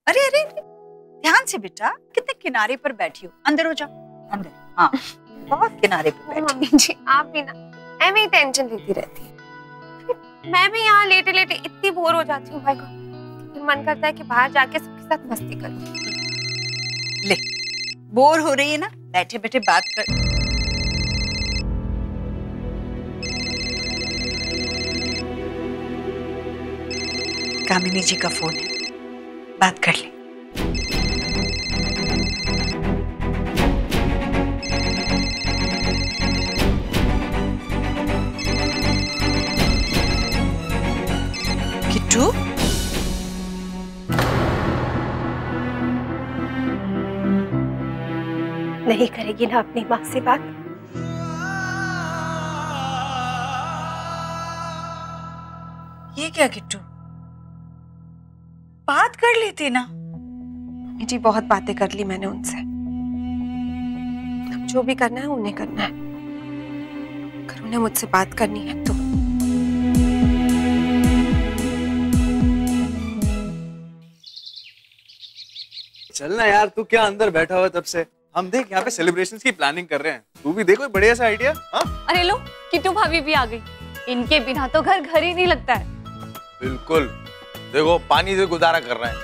अरे अरे ध्यान से बेटा, कितने किनारे पर बैठी हो, अंदर हो जाओ, अंदर। हाँ बहुत किनारे पर बैठी। जी आप भी ना ऐਵੇਂ ही टेंशन लेती रहती है। मैं भी यहाँ लेटे लेटे इतनी बोर हो जाती हूँ भाई को, फिर मन करता है कि बाहर जाके सबके साथ मस्ती करूँ। ले बोर हो रही है ना, बैठे बैठे बात कर। कामिनी जी का फोन है, बात कर ले। किट्टू नहीं करेगी ना अपनी माँ से बात? ये क्या किट्टू, बात कर लेते ना। जी बहुत बातें कर ली मैंने उनसे, अब जो भी करना है उन्हें करना है। अगर उन्हें मुझसे बात करनी है तो चलना यार, तू क्या अंदर बैठा हुआ तब से? हम देख यहाँ पे सेलिब्रेशंस की प्लानिंग कर रहे हैं, तू भी देखो बढ़िया सा आइडिया। हाँ अरे लो किट्टू भाभी भी आ गई, इनके बिना तो घर घर ही नहीं लगता है। बिल्कुल, देखो पानी से गुजारा कर रहे हैं।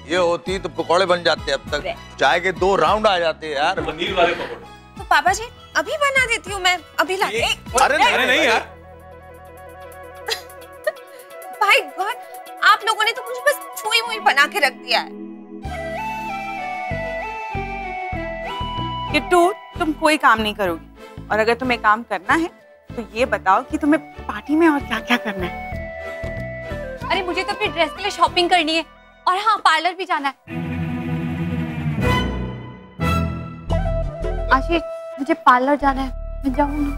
ये होती तो पकोड़े बन जाते, अब तक चाय के 2 राउंड आ जाते यार। पनीर वाले पकोड़े तो पापा जी अभी बना देती हूँ मैं, अभी ला। अरे नहीं यार, भाई गॉड, आप लोगों ने तो मुझे बस छुई मुई बना के रख दिया है। किट्टू तुम कोई काम नहीं करोगी, और अगर तुम्हें काम करना है तो ये बताओ कि तुम्हें पार्टी में और क्या क्या करना है। अरे मुझे तो अपनी ड्रेस के लिए शॉपिंग करनी है, और हाँ पार्लर भी जाना है। आशीष मुझे पार्लर जाना है, मैं जाऊंगी।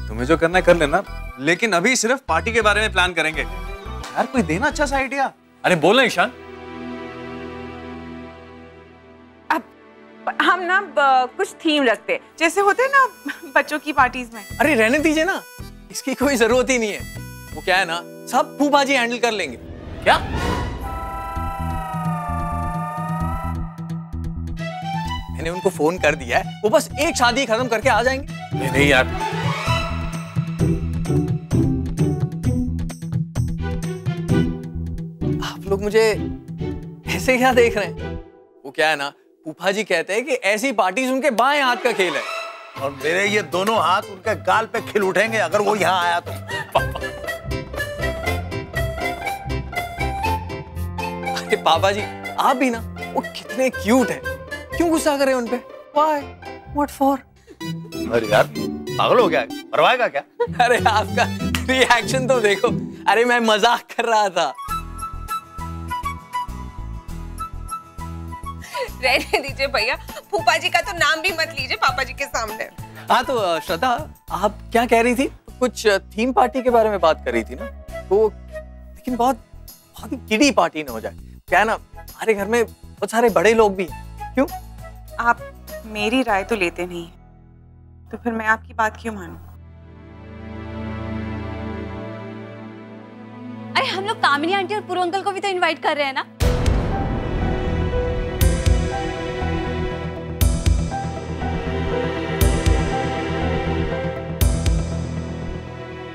तुम्हें जो करना है कर लेना, लेकिन अभी सिर्फ पार्टी के बारे में प्लान करेंगे यार। कोई देना अच्छा सा आइडिया। अरे बोलना ईशान। हम ना कुछ थीम रखते, जैसे होते हैं ना बच्चों की पार्टीज में। अरे रहने दीजिए ना, इसकी कोई जरूरत ही नहीं है। वो क्या है ना, सब फूफा जी हैंडल कर लेंगे। क्या? मैंने उनको फोन कर दिया है, वो बस एक शादी खत्म करके आ जाएंगे। नहीं यार, आप लोग मुझे ऐसे क्या देख रहे हैं? वो क्या है ना, फूफा जी कहते हैं कि ऐसी पार्टीज उनके बाएं हाथ का खेल है, और मेरे ये दोनों हाथ उनके गाल पे खिल उठेंगे अगर वो यहाँ आया तो। अरे पापा जी आप भी ना, वो कितने क्यूट है, क्यों गुस्सा कर रहे हैं उनपे? Why? What for? अरे यार पागल हो गया, मरवाएगा क्या? अरे आपका रिएक्शन तो देखो। अरे मैं मजाक कर रहा था। रहने दीजिए भैया, फूफा जी का तो नाम भी मत लीजिए पापा जी के सामने। हाँ तो श्रद्धा, आप क्या कह रही थी? कुछ थीम पार्टी के बारे में बात कर रही थी ना? तो लेकिन बहुत बहुत ही किडी पार्टी ना हो जाए। क्या है ना, हमारे घर में बहुत सारे बड़े लोग भी हैं। क्यों? आप मेरी राय तो लेते नहीं है, तो फिर मैं आपकी बात क्यों मानूं? अरे हम लोग कामिनी आंटी और पुरु अंकल को भी तो इनवाइट कर रहे हैं ना।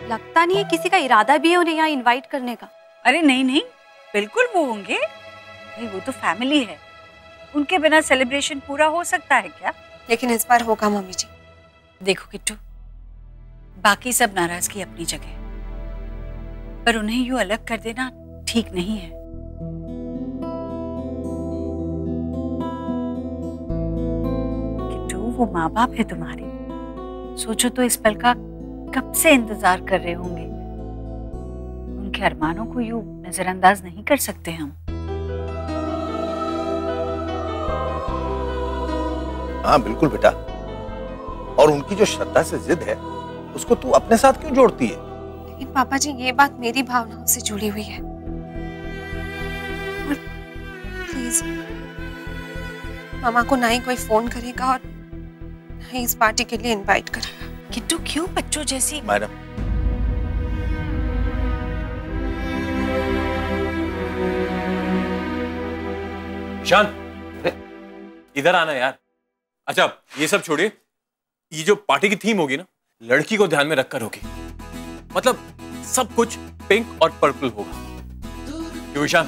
लगता नहीं है किसी का इरादा भी है उन्हें यहाँ इनवाइट करने का। अरे नहीं नहीं, बिल्कुल वो होंगे भाई, वो तो फैमिली है, उनके बिना सेलिब्रेशन पूरा हो सकता है क्या? लेकिन इस बार होगा मम्मी जी। देखो किट्टू, बाकी सब नाराजगी अपनी जगह, पर उन्हें यूं अलग कर देना ठीक नहीं है। किट्टू वो माँ बाप है तुम्हारे, सोचो तो इस पल का कब से इंतजार कर रहे होंगे। उनके अरमानों को यूं नजरअंदाज नहीं कर सकते हम। हाँ बिल्कुल बेटा, और उनकी जो श्रद्धा से जिद है उसको तू अपने साथ क्यों जोड़ती है? लेकिन पापा जी ये बात मेरी भावनाओं से जुड़ी हुई है, और प्लीज मामा को ना ही कोई फोन करेगा और ना ही इस पार्टी के लिए इनवाइट करेगा। किट्टू क्यों बच्चों जैसी? मैडम, ईशान, इधर आना यार। अच्छा ये सब छोड़िए, ये जो पार्टी की थीम होगी ना, लड़की को ध्यान में रखकर होगी। मतलब सब कुछ पिंक और पर्पल होगा। क्यों ईशान,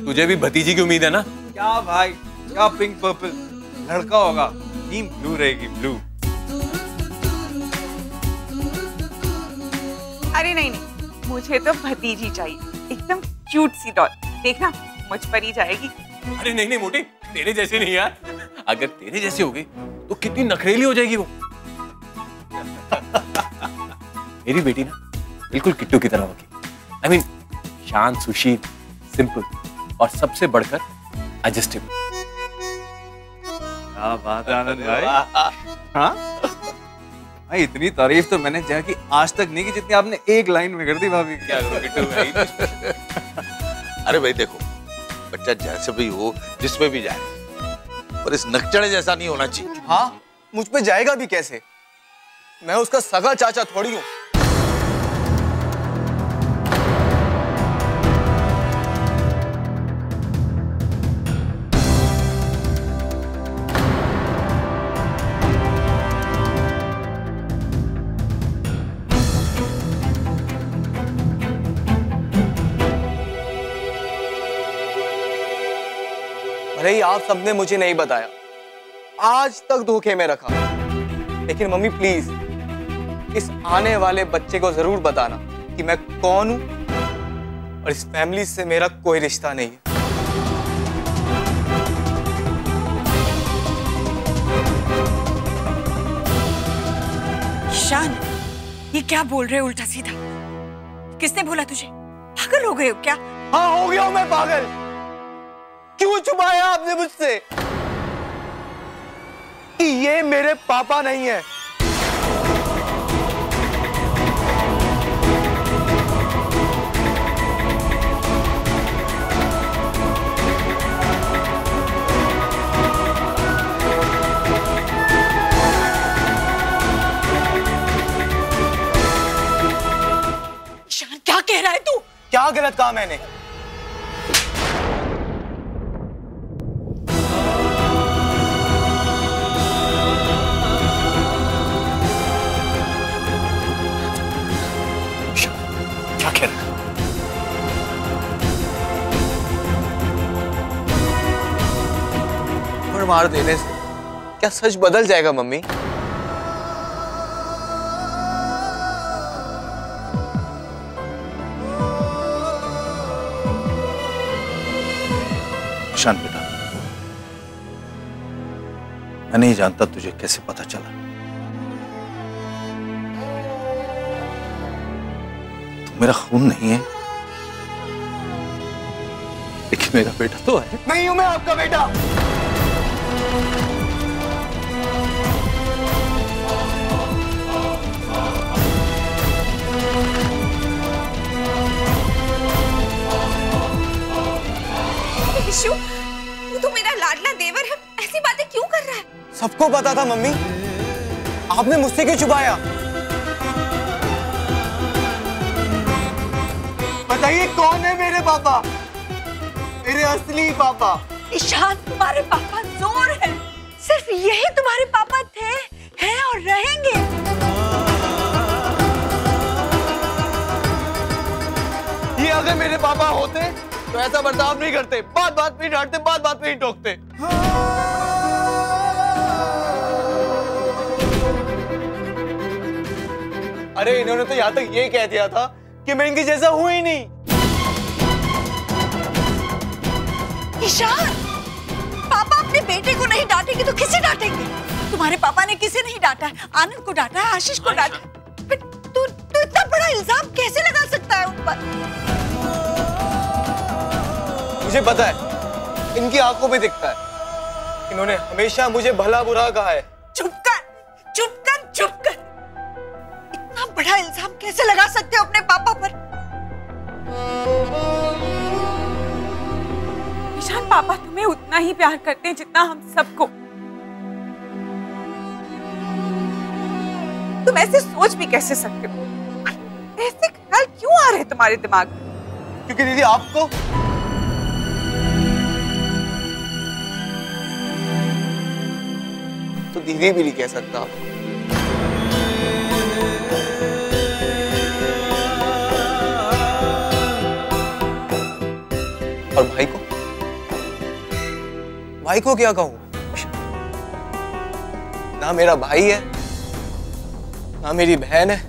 तुझे भी भतीजी की उम्मीद है ना? क्या भाई, क्या पिंक पर्पल, लड़का होगा, थीम ब्लू रहेगी, ब्लू। अरे नहीं नहीं, मुझे तो भतीजी चाहिए, एकदम क्यूट सी डॉल। देखना मुझ पर ही जाएगी। अरे नहीं नहीं मोटी, तेरे जैसी नहीं यार। अगर तेरे जैसी होगी तो कितनी नखरेली हो जाएगी वो। मेरी बेटी ना बिल्कुल किट्टू की तरह होगी। I mean, शांत, सुशील, सिंपल और सबसे बढ़कर एडजस्टेबल। क्या बात है आनंद भाई। हाँ भाई, इतनी तारीफ तो मैंने जहाँ की आज तक नहीं की जितनी आपने एक लाइन में कर दी भाभी। क्या करो किट्टू भाई। अरे भाई देखो, बच्चा जैसे भी हो, जिसमें भी जाए, पर इस नकचड़े जैसा नहीं होना चाहिए। हाँ, मुझ पे जाएगा भी कैसे? मैं उसका सगा चाचा थोड़ी हूँ। भले ही आप सबने मुझे नहीं बताया, आज तक धोखे में रखा, लेकिन मम्मी प्लीज इस आने वाले बच्चे को जरूर बताना कि मैं कौन हूं और इस फैमिली से मेरा कोई रिश्ता नहीं है। ईशान, ये क्या बोल रहे हो उल्टा सीधा? किसने बोला तुझे? पागल हो गए हो क्या? हाँ हो गया हूं मैं पागल। क्यों छुपाया आपने मुझसे कि ये मेरे पापा नहीं है? ईशान, क्या कह रहा है तू? क्या गलत कहा मैंने? क्या कह रहा है? थप्पड़ मार देने से क्या सच बदल जाएगा मम्मी? ईशान बेटा, मैं नहीं जानता तुझे कैसे पता चला। तू मेरा खून नहीं है, लेकिन मेरा बेटा तो है। नहीं हूं मैं आपका बेटा। विशु, तू तो मेरा लाडला देवर है, ऐसी बातें क्यों कर रहा है? सबको पता था मम्मी, आपने मुझसे क्यों छुपाया? बताइए कौन है मेरे पापा, मेरे असली पापा? ईशान, तुम्हारे पापा जोर है। सिर्फ यही तुम्हारे पापा थे, हैं और रहेंगे। ये अगर मेरे पापा होते तो ऐसा बर्ताव नहीं करते, बात बात पे डांटते, बात बात पे ही टोकते। अरे इन्होंने तो यहाँ तक ये कह दिया था कि मैं इनकी जैसा हूं ही नहीं। ईशान, पापा अपने बेटे को नहीं डांटेंगे तो किसे डांटेंगे? तुम्हारे पापा ने किसे नहीं डांटा है? आनंद को डांटा है, आशीष को डांटा है। फिर तू इतना बड़ा इल्जाम कैसे लगा सकता है उन पर? मुझे पता है, इनकी आंखों में दिखता है। इन्होंने हमेशा मुझे भला बुरा कहा है। चुप कर, चुप कर, चुप कर। इतना बड़ा इल्जाम कैसे लगा सकते हो अपने पापा पर? ईशान, पापा तुम्हें उतना ही प्यार करते हैं जितना हम सबको। तुम ऐसे सोच भी कैसे सकते हो? ऐसे ख्याल क्यों आ रहे हैं तुम्हारे दिमाग में? क्योंकि दीदी आपको तो दीदी भी नहीं कह सकता। और भाई को क्या कहूं? ना मेरा भाई है, ना मेरी बहन है,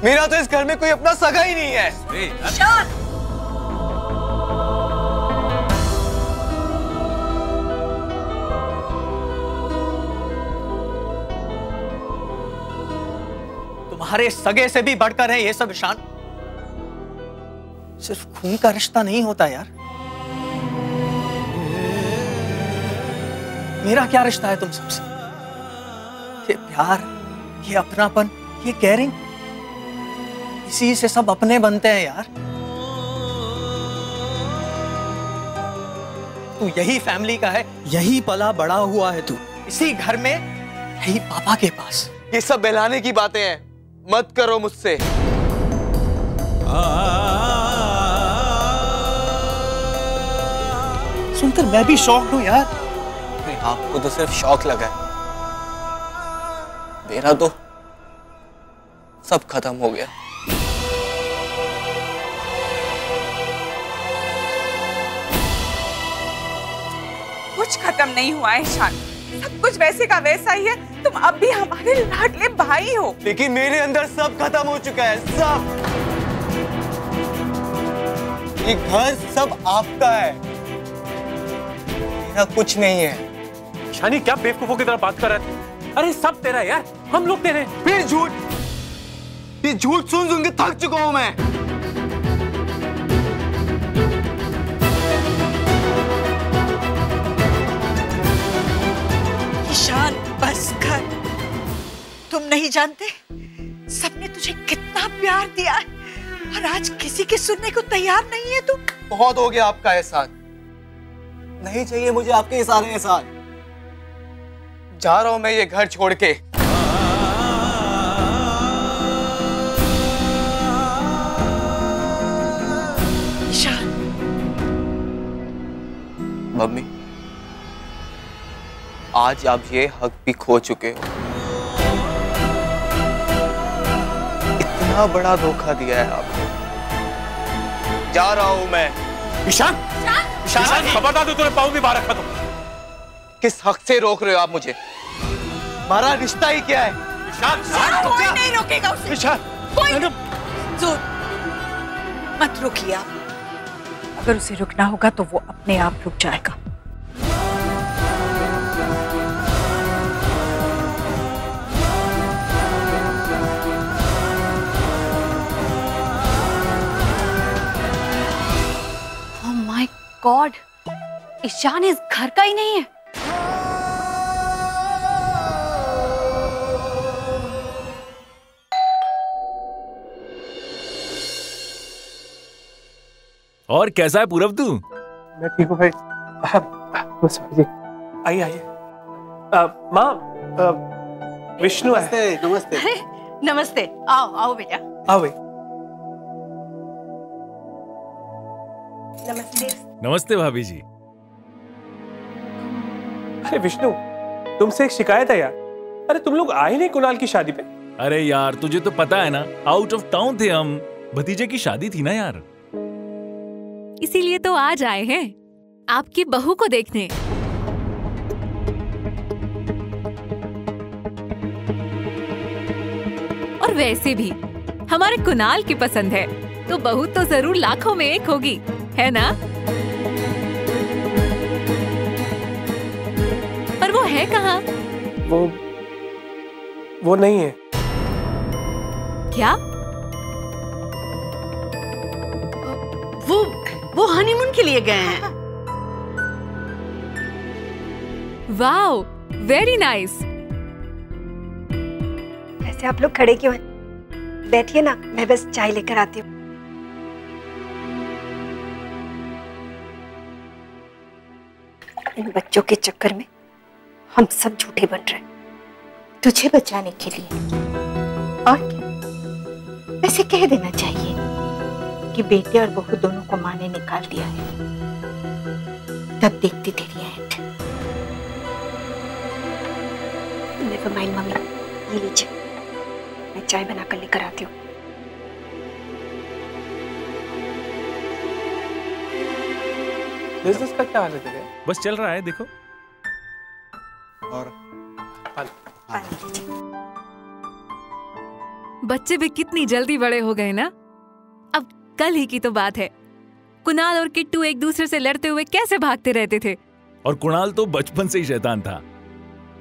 मेरा तो इस घर में कोई अपना सगा ही नहीं है। तुम्हारे सगे से भी बढ़कर है ये सब ईशान। सिर्फ खून का रिश्ता नहीं होता यार। मेरा क्या रिश्ता है तुम सबसे? ये प्यार, ये अपनापन, ये केयरिंग, इसी से सब अपने बनते हैं यार। तू यही फैमिली का है, यही पला बड़ा हुआ है तू, इसी घर में, यही पापा के पास। ये सब बहलाने की बातें हैं, मत करो मुझसे। सुनकर मैं भी शॉक्ड हूं यार। आपको तो सिर्फ शौक लगा है, मेरा तो सब खत्म हो गया। कुछ खत्म नहीं हुआ है ईशान, सब कुछ वैसे का वैसा ही है। तुम अब भी हमारे लाडले भाई हो। लेकिन मेरे अंदर सब खत्म हो चुका है, सब। ये घर सब आपका है, मेरा कुछ नहीं है। शानी क्या बेवकूफों की तरह बात कर रहे थे? अरे सब तेरा यार, हम लोग तेरे। फिर झूठ, ये झूठ सुन सुन के थक चुका हूं मैं। ईशान बस कर, तुम नहीं जानते सबने तुझे कितना प्यार दिया है और आज किसी के सुनने को तैयार नहीं है तुम। बहुत हो गया आपका एहसान, नहीं चाहिए मुझे आपके ये सारे एहसान। जा रहा हूं मैं ये घर छोड़ के। ईशान, मम्मी आज आप ये हक भी खो चुके हो। इतना बड़ा धोखा दिया है आपने। जा रहा हूं मैं। ईशान, ईशान खबरदार, तो तूने पाँव भी बाहर रखा। तुम किस हक से रोक रहे हो आप मुझे? हमारा रिश्ता ही क्या है? ईशान, कोई नहीं रोकेगा उसे। ईशान, कोई मत रुकिए आप। अगर उसे रुकना होगा तो वो अपने आप रुक जाएगा। ओह माय गॉड, ईशान इस घर का ही नहीं है। और कैसा है पूरब तू? मैं ठीक हूँ भाई। बस आइए आइए। माँ, विष्णु है। नमस्ते। अरे नमस्ते, आओ आओ बेटा। आओ भाई। नमस्ते। नमस्ते भाभी जी। अरे विष्णु, तुमसे एक शिकायत है यार। अरे तुम लोग आए नहीं कुणाल की शादी पे? अरे यार तुझे तो पता है ना, आउट ऑफ टाउन थे हम, भतीजे की शादी थी ना यार। इसीलिए तो आज आए हैं आपकी बहू को देखने। और वैसे भी हमारे कुणाल की पसंद है तो बहू तो जरूर लाखों में एक होगी, है ना? पर वो है कहाँ? वो नहीं है। क्या? वो हनीमून के लिए गए हैं। Wow, very nice. वैसे आप लोग खड़े क्यों हैं? बैठिए ना, मैं बस चाय लेकर आती हूँ। इन बच्चों के चक्कर में हम सब झूठे बन रहे हैं। तुझे बचाने के लिए। और क्या? वैसे कह देना चाहिए कि बेटे और बहू दोनों को माँ ने निकाल दिया है। तब देखती तेरी ऐट। नेवर माइंड मम्मी, ये लीजिए, मैं चाय बनाकर लेकर आती हूँ। बिजनेस का क्या हाल है तेरे? बस चल रहा है, देखो। और बच्चे भी कितनी जल्दी बड़े हो गए ना। अब कल ही की तो बात है, कुणाल और किट्टू एक दूसरे से लड़ते हुए कैसे भागते रहते थे। और कुणाल तो बचपन से ही शैतान था,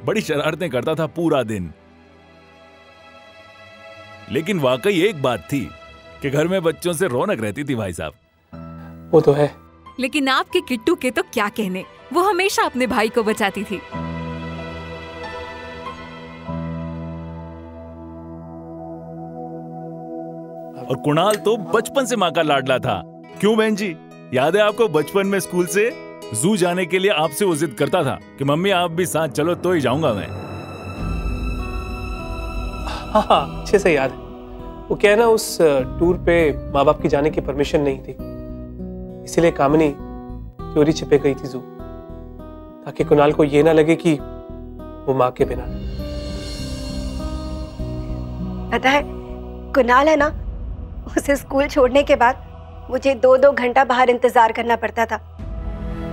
बड़ी शरारतें करता था पूरा दिन। लेकिन वाकई एक बात थी कि घर में बच्चों से रौनक रहती थी भाई साहब। वो तो है। लेकिन आपके किट्टू के तो क्या कहने, वो हमेशा अपने भाई को बचाती थी। और कुणाल तो बचपन से मां का लाडला था। क्यों बहन जी, याद है आपको बचपन में स्कूल से जू जाने के लिए आपसे वो जिद करता था कि मम्मी आप भी साथ चलो तो ही जाऊंगा मैं। हाँ, अच्छे से याद है। वो क्या है ना, उस टूर पे माँ बाप की जाने की परमिशन नहीं थी, इसीलिए कामिनी चोरी छिपे गई थी जू, ताकि कुणाल को ये ना लगे कि वो माँ के बिना। पता है कुणाल है ना, उसे स्कूल छोड़ने के बाद मुझे 2-2 घंटा बाहर इंतजार करना पड़ता था,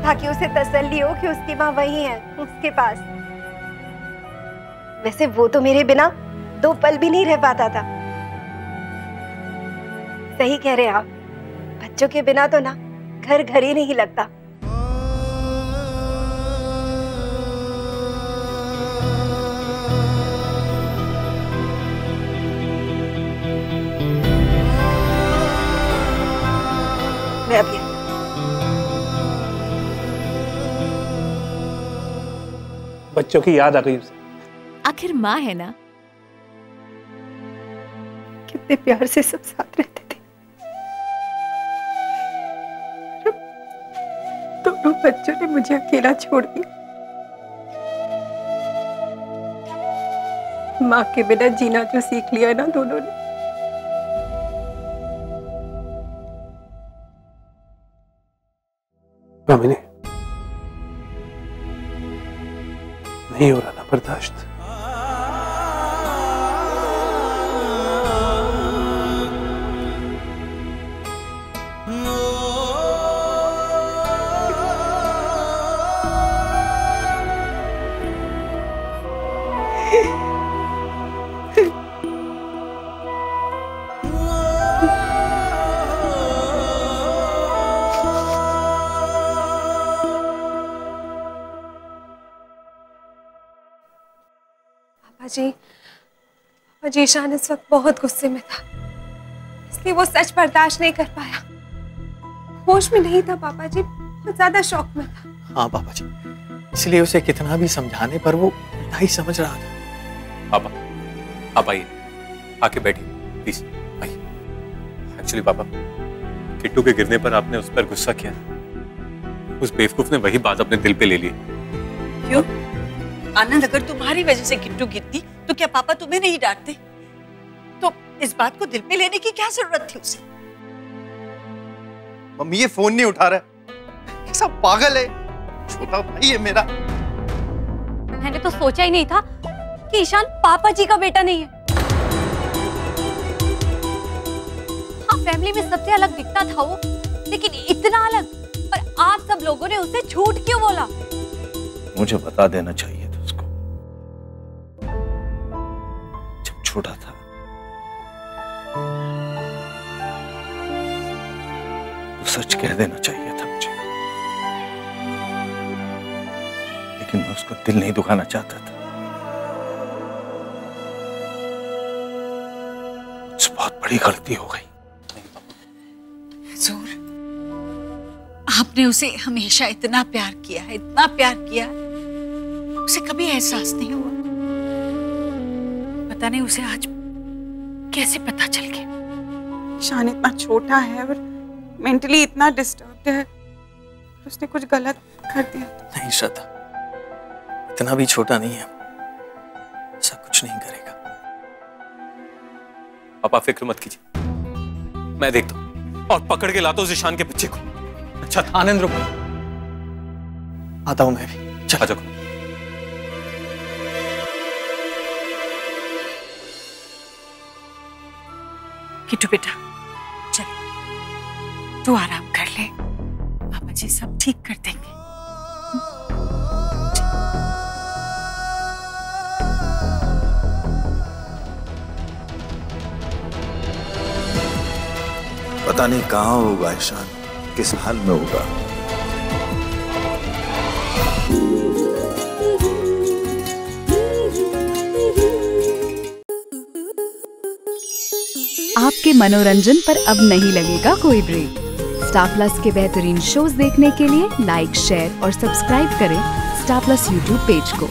ताकि उसे तसल्ली हो कि उसकी माँ वही है, उसके पास। वैसे वो तो मेरे बिना 2 पल भी नहीं रह पाता था। सही कह रहे आप, बच्चों के बिना तो ना घर घर ही नहीं लगता। मैं अभी बच्चों की याद आ गई उसे। आखिर माँ है ना। कितने प्यार से सब साथ रहते थे। दोनों बच्चों ने मुझे अकेला छोड़ दिया। माँ के बिना जीना जो सीख लिया ना दोनों ने। कामिनी, नहीं हो रहा ना बर्दाश्त। पापा जी, ईशान इस वक्त बहुत गुस्से में था, इसलिए वो सच बर्दाश्त नहीं कर पाया। होश में नहीं था पापा जी, बहुत ज्यादा शौक में था। हाँ पापा जी, इसलिए उसे कितना भी समझाने पर वो उल्टा ही समझ रहा था। पापा, आप आइए, आके बैठिए प्लीज, आइए। एक्चुअली पापा, किट्टू के गिरने पर आपने उस पर गुस्सा किया, उस बेवकूफ ने वही बात अपने दिल पे ले ली। क्यों आनंद, अगर तुम्हारी वजह से किट्टू गिरती तो क्या पापा तुम्हें नहीं डांटते? तो इस बात को दिल पे लेने की क्या जरूरत थी उसे? मम्मी ये फोन नहीं उठा रहा है, कैसा पागल है, छोटा भाई है मेरा। मैंने तो सोचा ही नहीं था कि ईशान पापा जी का बेटा नहीं है। हाँ, फैमिली में सबसे अलग दिखता था वो, लेकिन इतना अलग, और आप सब लोगों ने उसे झूठ क्यों बोला? मुझे बता देना चाहिए था उसको, जब छोटा था। तो सच कह देना चाहिए था मुझे, लेकिन मैं उसका दिल नहीं दुखाना चाहता था। मुझसे बहुत बड़ी गलती हो गई। जोर, आपने उसे हमेशा इतना प्यार किया है, इतना प्यार किया, उसे कभी एहसास नहीं हुआ। पता नहीं उसे आज कैसे पता चल गया। ईशान इतना छोटा है और मेंटली इतना डिस्टर्ब्ड है, उसने कुछ गलत कर दिया। नहीं श्रद्धा, इतना भी छोटा नहीं है, ऐसा कुछ नहीं करेगा। पापा फिक्र मत कीजिए, मैं देखता हूँ और पकड़ के लाता हूँ ईशान के बच्चे को। अच्छा आनंद रुको, आता हूं मैं भी। चल। आ जाओ। किट्टू बेटा चल, तू आराम कर ले, पापा जी सब ठीक कर देंगे। पता नहीं कहाँ होगा ईशान, किस हाल में होगा। आपके मनोरंजन पर अब नहीं लगेगा कोई ब्रेक। स्टार प्लस के बेहतरीन शोज देखने के लिए लाइक, शेयर और सब्सक्राइब करें स्टार प्लस यूट्यूब पेज को।